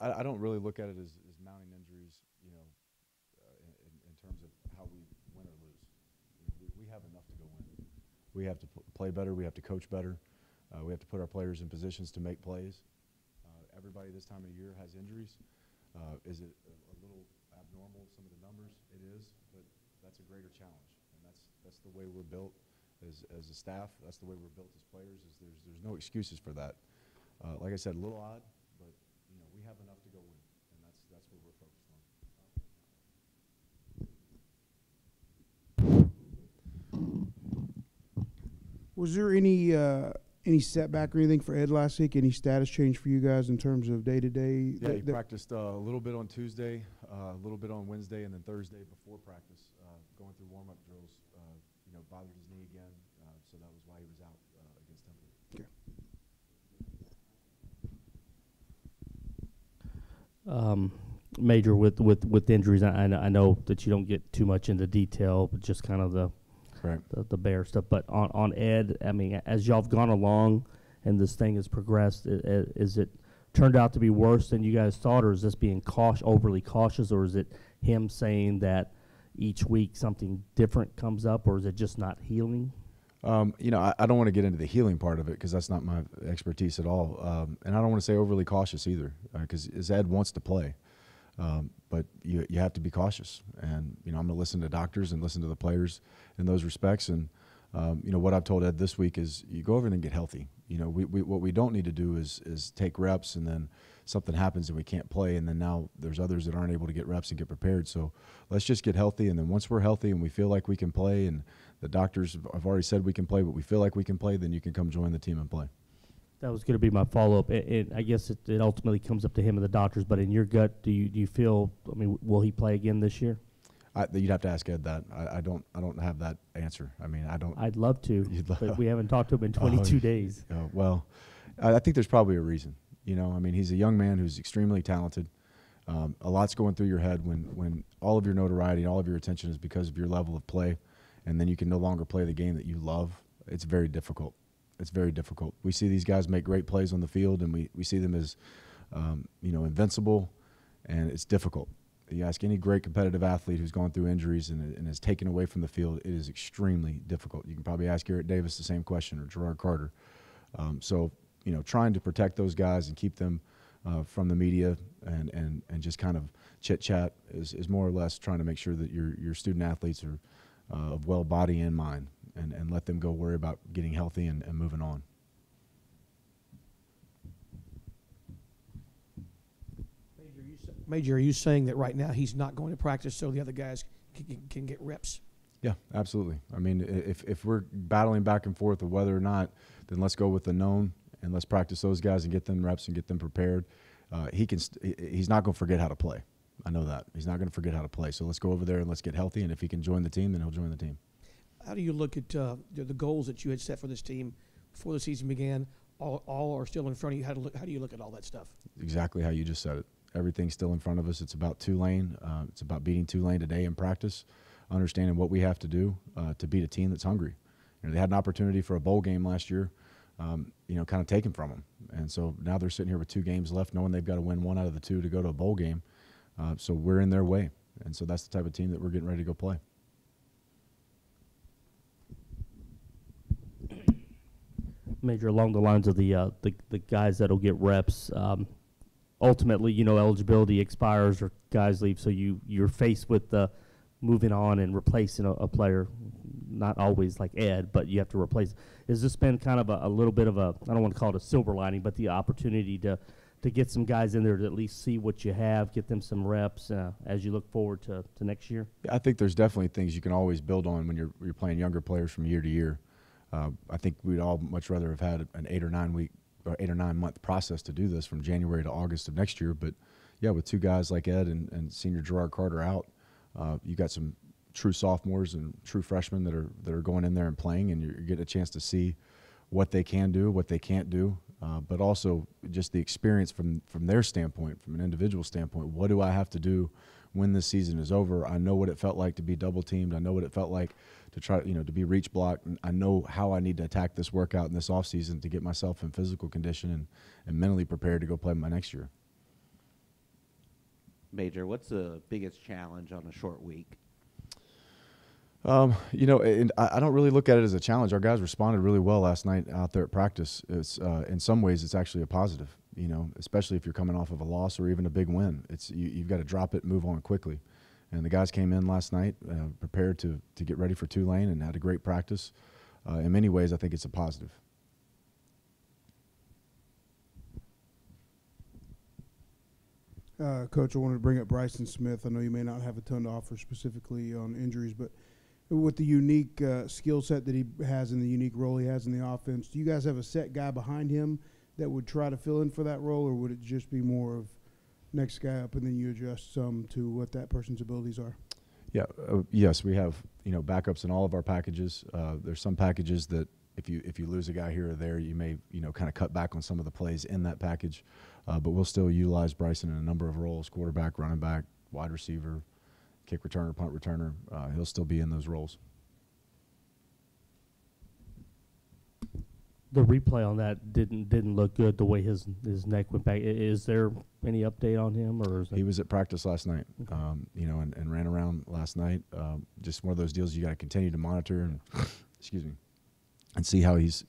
I don't really look at it as mounting injuries, in terms of how we win or lose. We have enough to go win. We have to play better. We have to coach better. We have to put our players in positions to make plays. Everybody this time of year has injuries. Is it a little abnormal, some of the numbers? It is, but that's a greater challenge, and that's the way we're built as a staff. That's the way we're built as players. There's no excuses for that. Like I said, a little odd, but we have enough to go win, and that's what we're focused on. Was there any setback or anything for Ed last week? Any status change for you guys in terms of day-to-day? Yeah, he practiced a little bit on Tuesday, a little bit on Wednesday, and then Thursday before practice, going through warm-up drills. Bothered his knee again, so that was why he was out against Temple. Okay. Major with injuries, I know that you don't get too much into detail, but just kind of the bare stuff. But on Ed, I mean, as y'all have gone along and this thing has progressed, is it turned out to be worse than you guys thought, or is this being overly cautious, or is it him saying that each week something different comes up, or is it just not healing? I don't want to get into the healing part of it because that's not my expertise at all. And I don't want to say overly cautious either because Ed wants to play. But you have to be cautious. And, I'm going to listen to doctors and listen to the players in those respects. And, what I've told Ed this week is you go over and get healthy. What we don't need to do is take reps and then something happens and we can't play, and then now there's others that aren't able to get reps and get prepared. So let's just get healthy, and then once we're healthy and we feel like we can play, and the doctors have already said we can play, but we feel like we can play, then you can come join the team and play. That was going to be my follow-up. I guess it ultimately comes up to him and the doctors, but in your gut, do you feel, I mean, will he play again this year? You'd have to ask Ed that. I don't have that answer. I mean, I don't. I'd love to, but we haven't talked to him in 22 days. Well, I think there's probably a reason. I mean, he's a young man who's extremely talented. A lot's going through your head when all of your notoriety and all of your attention is because of your level of play, and then you can no longer play the game that you love. It's very difficult. It's very difficult. We see these guys make great plays on the field, and we see them as, invincible, and it's difficult. You ask any great competitive athlete who's gone through injuries and is taken away from the field, it is extremely difficult. You can probably ask Garrett Davis the same question, or Gerard Carter. Trying to protect those guys and keep them from the media and just kind of chit-chat is more or less trying to make sure that your student athletes are of well body and mind, and let them go worry about getting healthy and moving on. Major, are you saying that right now he's not going to practice so the other guys can get reps? Yeah, absolutely. I mean, if we're battling back and forth of whether or not, then let's go with the known and let's practice those guys and get them reps and get them prepared. He's not going to forget how to play. I know that. He's not going to forget how to play. So let's go over there and let's get healthy, and if he can join the team, then he'll join the team. How do you look at the goals that you had set for this team before the season began? All are still in front of you. How do you look at all that stuff? Exactly how you just said it. Everything's still in front of us. It's about Tulane. It's about beating Tulane today in practice, understanding what we have to do to beat a team that's hungry. They had an opportunity for a bowl game last year, kind of taken from them. And so now they're sitting here with 2 games left, knowing they've got to win 1 out of the 2 to go to a bowl game. So we're in their way. And so that's the type of team that we're getting ready to go play. Major, along the lines of the guys that'll get reps, ultimately, eligibility expires or guys leave, so you're faced with moving on and replacing a player, not always like Ed, but you have to replace. Has this been kind of a little bit of I don't want to call it a silver lining, but the opportunity to get some guys in there to at least see what you have, get them some reps as you look forward to next year? Yeah, I think there's definitely things you can always build on when you're playing younger players from year to year. I think we'd all much rather have had an 8 or 9 week or 8 or 9 month process to do this from January to August of next year. But yeah, with 2 guys like Ed and senior Gerard Carter out, you got some true sophomores and true freshmen that are going in there and playing, and you're getting a chance to see what they can do, what they can't do, but also just the experience from their standpoint, from an individual standpoint. What do I have to do when this season is over? I know what it felt like to be double teamed. I know what it felt like to try, to be reach blocked. And I know how I need to attack this workout in this offseason to get myself in physical condition and mentally prepared to go play my next year. Major, what's the biggest challenge on a short week? You know, and I don't really look at it as a challenge. Our guys responded really well last night out there at practice. It's in some ways it's actually a positive. You know, especially if you're coming off of a loss or even a big win. You've got to drop it, and move on quickly. And the guys came in last night prepared to get ready for Tulane and had a great practice. In many ways, I think it's a positive. Coach, I wanted to bring up Bryson Smith. I know you may not have a ton to offer specifically on injuries, but with the unique skill set that he has and the unique role he has in the offense, do you guys have a set guy behind him that would try to fill in for that role, or would it just be more of next guy up and then you adjust some to what that person's abilities are? Yeah, yes, we have, you know, backups in all of our packages. There's some packages that if you lose a guy here or there, you may, you know, kind of cut back on some of the plays in that package. But we'll still utilize Bryson in a number of roles: quarterback, running back, wide receiver, kick returner, punt returner. He'll still be in those roles. The replay on that didn't look good. The way his neck went back. Is there any update on him, or is He was at practice last night, Okay. you know, and ran around last night. Just one of those deals you got to continue to monitor and excuse me, and see how he's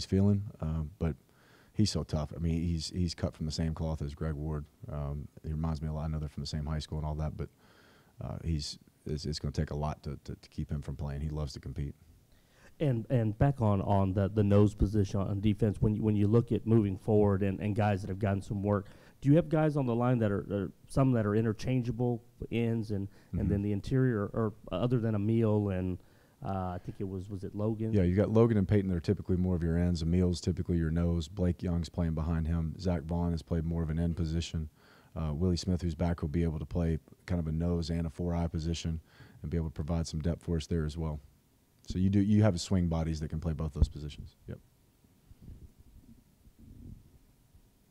feeling. But he's so tough. I mean, he's cut from the same cloth as Greg Ward. He reminds me a lot. I know they're from the same high school and all that, but it's going to take a lot to keep him from playing. He loves to compete. And back on the nose position on defense, when you look at moving forward and guys that have gotten some work, do you have guys on the line that are some that are interchangeable ends and then the interior, or other than Emil and I think it was it Logan? Yeah, you got Logan and Peyton that are typically more of your ends. Emil's typically your nose. Blake Young's playing behind him. Zach Vaughn has played more of an end position. Willie Smith, who's back, will be able to play kind of a nose and a 4-eye position and be able to provide some depth for us there as well. So you have swing bodies that can play both those positions. Yep.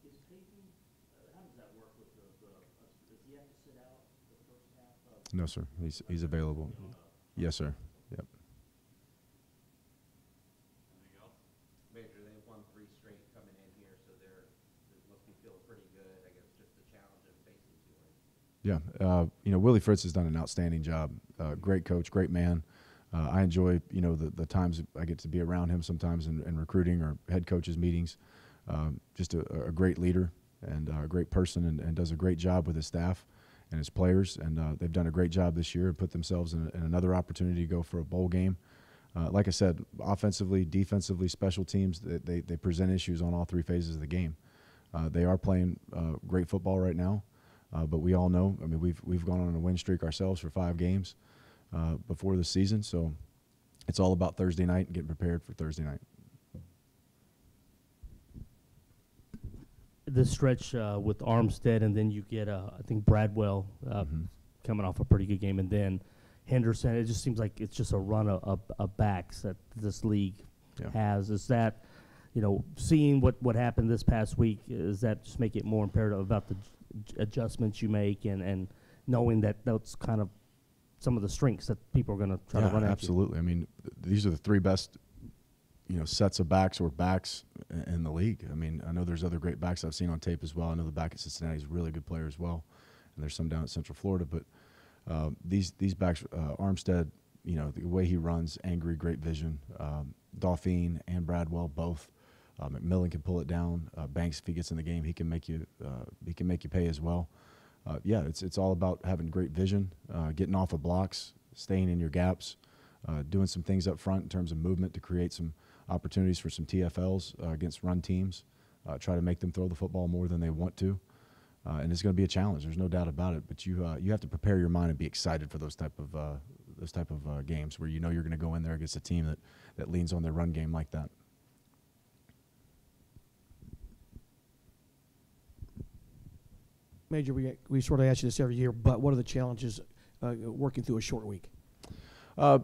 Is Peyton, how does that work with does he have to sit out the first half? No, sir. He's available. Yes, sir. Yep. Anything else? Major, they've won 3 straight coming in here, so they must be feeling pretty good. I guess just the challenge of facing Tulane. Yeah. You know, Willie Fritz has done an outstanding job. Great coach, great man. I enjoy, you know, the times I get to be around him sometimes in recruiting or head coaches meetings. Just a great leader and a great person, and does a great job with his staff and his players. And they've done a great job this year and put themselves in another opportunity to go for a bowl game. Like I said, offensively, defensively, special teams, they present issues on all 3 phases of the game. They are playing great football right now, but we all know, I mean, we've gone on a win streak ourselves for 5 games before the season, so it's all about Thursday night and getting prepared for Thursday night. This stretch with Armstead, and then you get I think Bradwell coming off a pretty good game, and then Henderson. It just seems like it's just a run of backs that this league has. Is that, you know, seeing what happened this past week, does that just make it more imperative about the adjustments you make and knowing that that's kind of some of the strengths that people are going to try to run at? Absolutely. I mean, these are the 3 best, you know, sets of backs or backs in the league. I mean, I know there's other great backs I've seen on tape as well. I know the back at Cincinnati is a really good player as well, and there's some down at Central Florida. But these backs, Armstead, you know, the way he runs, angry, great vision. Dauphine and Bradwell both. McMillan can pull it down. Banks, if he gets in the game, he can make you pay as well. Yeah, it's all about having great vision, getting off of blocks, staying in your gaps, doing some things up front in terms of movement to create some opportunities for some TFLs against run teams, try to make them throw the football more than they want to. And it's going to be a challenge. There's no doubt about it. But you have to prepare your mind and be excited for those type of games where you know you're going to go in there against a team that leans on their run game like that. Major, we sort of ask you this every year, but what are the challenges working through a short week?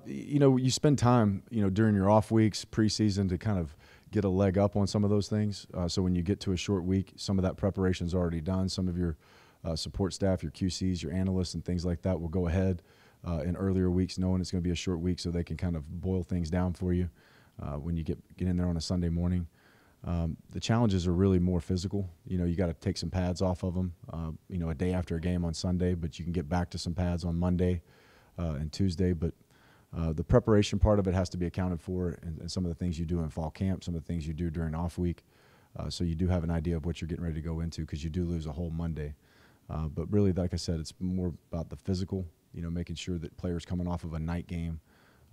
You know, you spend time, you know, during your off weeks, preseason, to kind of get a leg up on some of those things. So when you get to a short week, some of that preparation is already done. Some of your support staff, your QCs, your analysts, and things like that will go ahead in earlier weeks, knowing it's going to be a short week, so they can kind of boil things down for you when you get in there on a Sunday morning. The challenges are really more physical. You got to take some pads off of them, a day after a game on Sunday, but you can get back to some pads on Monday and Tuesday. But the preparation part of it has to be accounted for, and some of the things you do in fall camp, some of the things you do during off week. So you do have an idea of what you're getting ready to go into, because you do lose a whole Monday. But really, like I said, it's more about the physical, making sure that players coming off of a night game,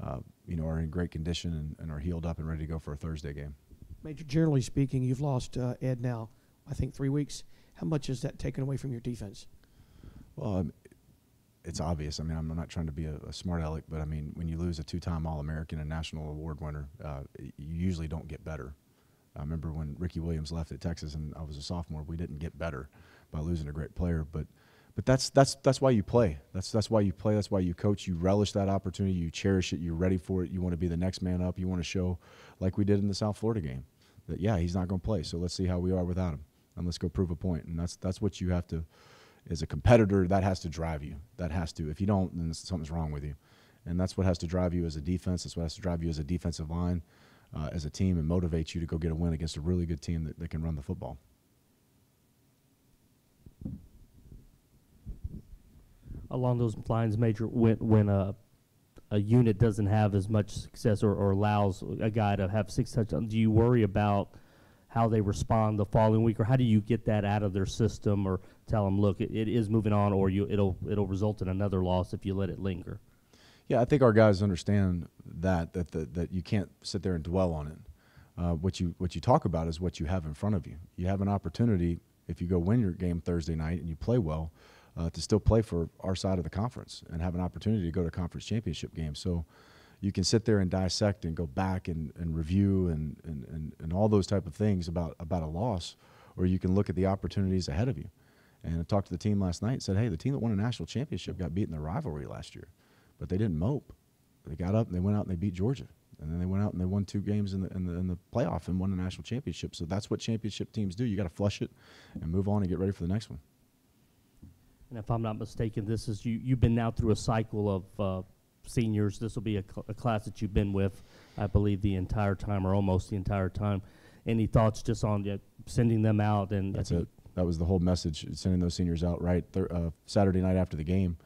are in great condition and are healed up and ready to go for a Thursday game. Major, generally speaking, you've lost Ed now, I think, 3 weeks. How much has that taken away from your defense? Well, it's obvious. I mean, I'm not trying to be a smart aleck, but I mean, when you lose a 2-time All-American and National Award winner, you usually don't get better. I remember when Ricky Williams left at Texas and I was a sophomore, we didn't get better by losing a great player. But that's why you play. That's why you play. That's why you coach. You relish that opportunity. You cherish it. You're ready for it. You want to be the next man up. You want to show, like we did in the South Florida game, that yeah, he's not going to play. So let's see how we are without him, and let's go prove a point. And that's what you have to, as a competitor, that has to drive you. That has to. If you don't, then something's wrong with you. And that's what has to drive you as a defense. That's what has to drive you as a defensive line, as a team, and motivate you to go get a win against a really good team that can run the football. Along those lines, Major, when a unit doesn't have as much success or allows a guy to have 6 touchdowns, do you worry about how they respond the following week, or how do you get that out of their system, or tell them, look, it is moving on, or it'll result in another loss if you let it linger? Yeah, I think our guys understand that you can't sit there and dwell on it. What you talk about is what you have in front of you. You have an opportunity, if you go win your game Thursday night and you play well, to still play for our side of the conference and have an opportunity to go to a conference championship game. So you can sit there and dissect and go back and review and all those type of things about a loss, or you can look at the opportunities ahead of you. And I talked to the team last night and said, hey, the team that won a national championship got beat in the rivalry last year, but they didn't mope. They got up and they went out and they beat Georgia. And then they went out and they won 2 games in the playoff and won the national championship. So that's what championship teams do. You got to flush it and move on and get ready for the next one. And if I'm not mistaken, this is you've been now through a cycle of seniors. This will be a class that you've been with, I believe, the entire time, or almost the entire time. Any thoughts just on sending them out? And that's it. That was the whole message, sending those seniors out right Saturday night after the game.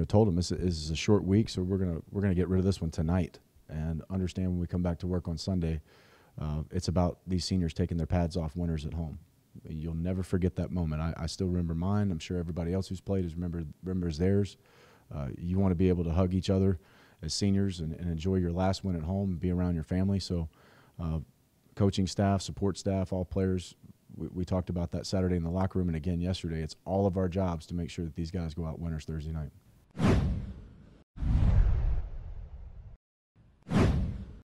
Told them this is a short week, so we're gonna get rid of this one tonight, and understand when we come back to work on Sunday, it's about these seniors taking their pads off, winners at home. You'll never forget that moment. I still remember mine. I'm sure everybody else who's played remembers theirs. You want to be able to hug each other as seniors and enjoy your last win at home and be around your family. So coaching staff, support staff, all players, we talked about that Saturday in the locker room and again yesterday. It's all of our jobs to make sure that these guys go out winners Thursday night.